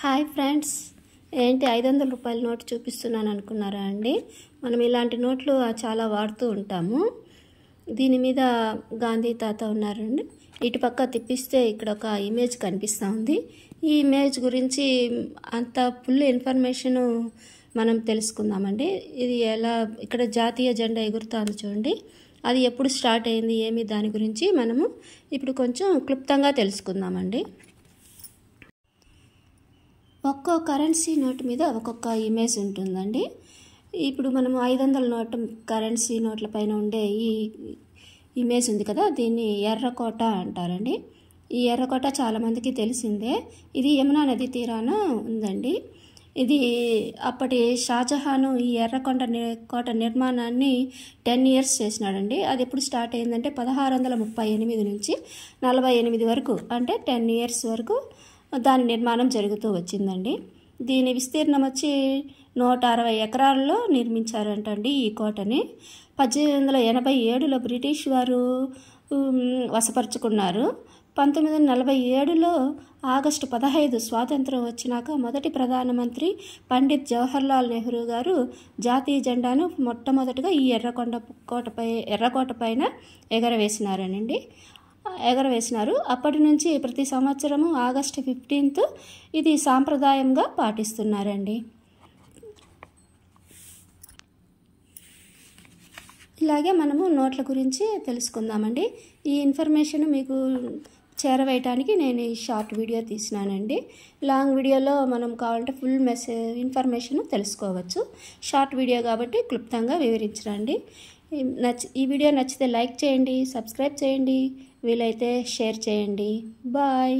Hi friends, ఏంటి 500 రూపాయల note చూపిస్తున్నాను అనుకున్నారా అండి? మనం ఇలాంటి నోట్లు చాలా వాడుతూ ఉంటాము. దీని మీద గాంధీ తాత ఉన్నారండి. ఇటు పక్క తిప్పిస్తే ఇక్కడ ఒక ఇమేజ్ కనిపిస్తూ ఉంది. ఈ ఇమేజ్ గురించి అంత ఫుల్ ఇన్ఫర్మేషను మనం తెలుసుకుందామండి. ఇది ఎలా, ఇక్కడ జాతీయ జెండా ఎగురుతుంది చూడండి, అది ఎప్పుడు స్టార్ట్ అయింది ఏమి, దాని గురించి మనము ఇప్పుడు కొంచెం క్లుప్తంగా తెలుసుకుందామండి. ఒక్కో కరెన్సీ నోట్ మీద ఒక్కొక్క ఇమేజ్ ఉంటుందండి. ఇప్పుడు మనము 500 నోటు కరెన్సీ నోట్ల పైన ఉండే ఈ ఇమేజ్ ఉంది కదా, దీన్ని ఎర్రకోట అంటారండి. ఈ ఎర్రకోట చాలామందికి తెలిసిందే. ఇది యమునా నది తీరాన ఉందండి. ఇది అప్పటి షాజహాను ఈ కోట నిర్మాణాన్ని 10 years చేసినాడండి. అది ఎప్పుడు స్టార్ట్ అయిందంటే 1638 నుంచి 48 వరకు, అంటే 10 years వరకు దాని నిర్మాణం జరుగుతూ వచ్చిందండి. దీని విస్తీర్ణం వచ్చి 160 ఎకరాల్లో నిర్మించారంటండి ఈ కోటని. 1887లో బ్రిటిష్ వారు వశపరుచుకున్నారు. 1947లో ఆగస్టు 15 స్వాతంత్రం వచ్చినాక మొదటి ప్రధానమంత్రి పండిత్ జవహర్లాల్ నెహ్రూ గారు జాతీయ జెండాను మొట్టమొదటిగా ఈ ఎర్రకోట పైన ఎగరవేసినారు. అప్పటి నుంచి ప్రతి సంవత్సరము ఆగస్టు 15 ఇది సాంప్రదాయంగా పాటిస్తున్నారండి. ఇలాగే మనము నోట్ల గురించి తెలుసుకుందామండి. ఈ ఇన్ఫర్మేషన్ మీకు చేరవేయటానికి నేను ఈ షార్ట్ వీడియో తీసినానండి. లాంగ్ వీడియోలో మనం కావాలంటే ఫుల్ ఇన్ఫర్మేషన్ తెలుసుకోవచ్చు. షార్ట్ వీడియో కాబట్టి క్లుప్తంగా వివరించండి. ఈ వీడియో నచ్చితే లైక్ చేయండి, సబ్స్క్రైబ్ చేయండి, వీలైతే షేర్ చేయండి. బాయ్.